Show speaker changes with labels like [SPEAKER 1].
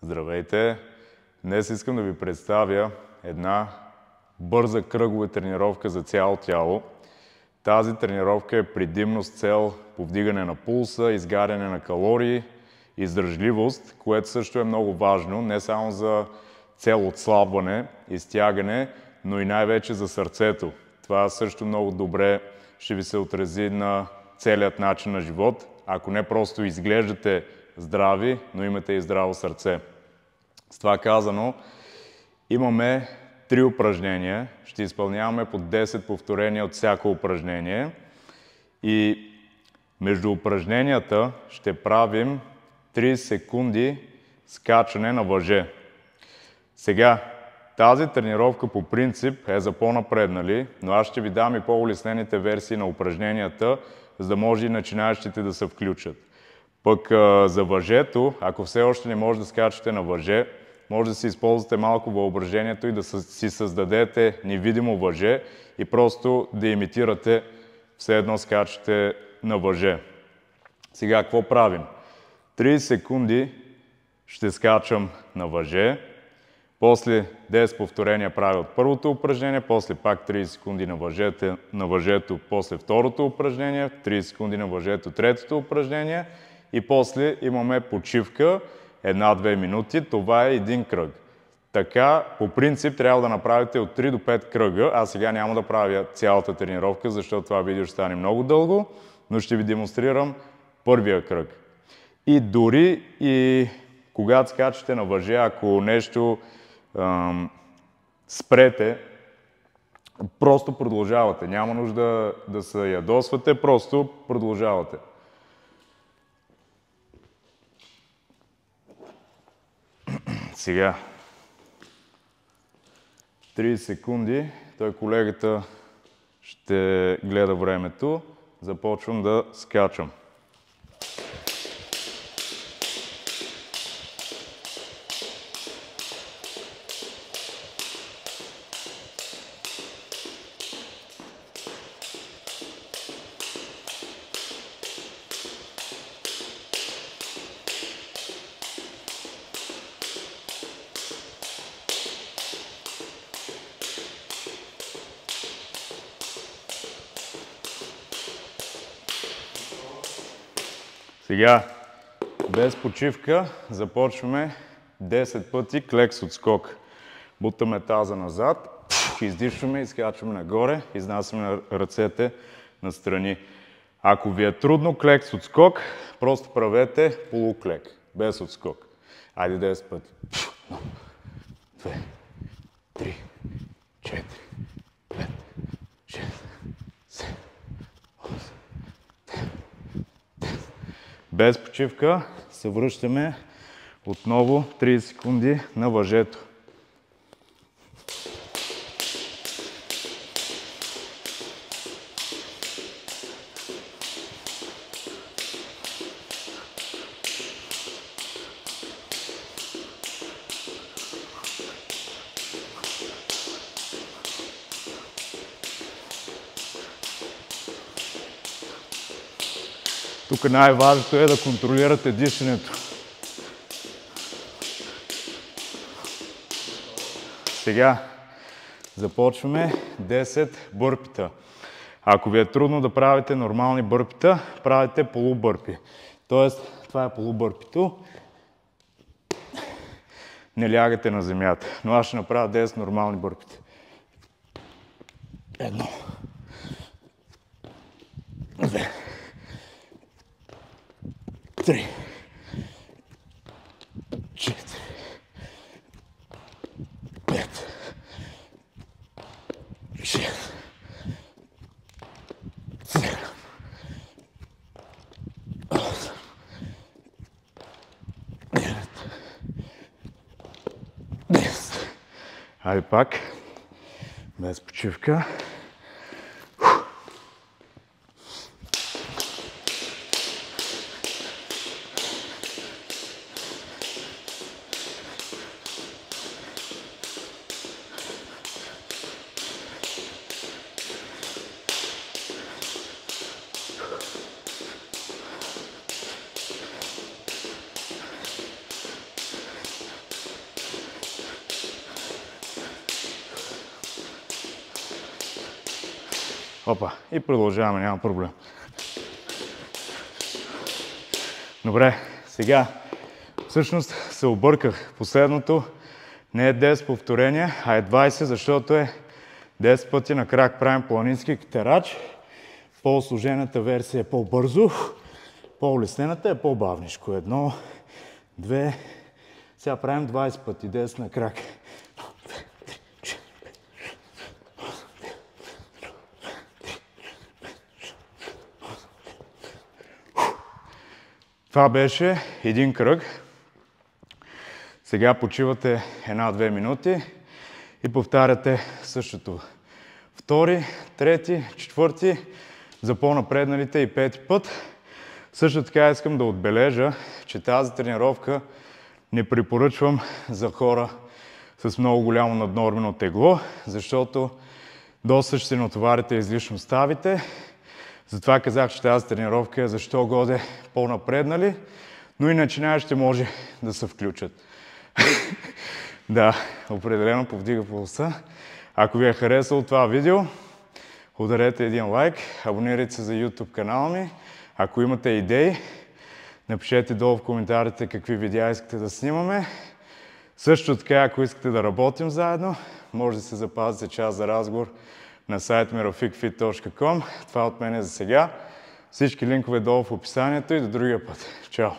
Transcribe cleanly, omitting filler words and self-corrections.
[SPEAKER 1] Здравейте! Днес искам да ви представя една бърза кръгова тренировка за цяло тяло. Тази тренировка е предимно с цел повдигане на пулса, изгаряне на калории, издръжливост, което също е много важно, не само за цел отслабване, изтягане, но и най-вече за сърцето. Това също много добре ще ви се отрази на целият начин на живот, ако не просто изглеждате здрави, но имате и здраво сърце. С това казано, имаме 3 упражнения. Ще изпълняваме по 10 повторения от всяко упражнение. И между упражненията ще правим 30 секунди скачане на въже. Сега, тази тренировка по принцип е за по-напреднали, но аз ще ви дам и по-улеснените версии на упражненията, за да може и начинаещите да се включат. Пък за въжето, ако все още не може да скачате на въже, може да си използвате малко въображението и да си създадете невидимо въже и просто да имитирате все едно скачате на въже. Сега, какво правим? 30 секунди ще скачам на въже, после 10 повторения правя от първото упражнение, после пак 30 секунди на въжето, после второто упражнение, 30 секунди на въжето, третото упражнение и после имаме почивка 1-2 минути. Това е един кръг. Така, по принцип, трябва да направите от 3 до 5 кръга. Аз сега няма да правя цялата тренировка, защото това видео ще стане много дълго, но ще ви демонстрирам първия кръг. И дори и когато скачате на въже, ако нещо спрете, просто продължавате. Няма нужда да се ядосвате, просто продължавате. Сега 30 секунди, той колегата ще гледа времето, започвам да скачам. Сега, без почивка, започваме 10 пъти клекс отскок. Бутаме таза назад, издишваме, изкачваме нагоре, изнасяме ръцете настрани. Ако ви е трудно клекс отскок, просто правете полуклек, без отскок. Айде 10 пъти. 2, 3, 4, 5, 6, 7, 8, 9. Без почивка се връщаме отново 30 секунди на въжето. Тук най-важното е да контролирате дишането. Сега започваме 10 бърпита. Ако ви е трудно да правите нормални бърпита, правите полубърпи. Тоест, това е полубърпито. Не лягате на земята. Но аз ще направя 10 нормални бърпита. 1, 2, 3, 4, 5, 6, 7, 8, 9, 10. Хайде пак, без почивка. Опа, и продължаваме, няма проблем. Добре, сега всъщност се обърках. Последното не е 10 повторения, а е 20, защото е 10 пъти на крак правим планински катерач. По-осложената версия е по-бързо, по-улеснената е по-бавничко. 1, 2, сега правим 20 пъти, 10 на крак. Това беше един кръг. Сега почивате 1-2 минути и повтаряте същото. Втори, трети, четвърти, за по-напредналите и пети път. Също така искам да отбележа, че тази тренировка не препоръчвам за хора с много голямо наднормено тегло, защото доста ще се натоварите и излишно ставите. Затова казах, че тази тренировка е защо годе по-напреднали, но и начинаещите може да се включат. Да, определено повдига пулса. Ако ви е харесало това видео, ударете един лайк, абонирайте се за YouTube канала ми. Ако имате идеи, напишете долу в коментарите какви видеа искате да снимаме. Също така, ако искате да работим заедно, може да се запазите час за разговор на сайта ми rafikfit.com. Това от мен е за сега. Всички линкове долу в описанието и до другия път. Чао!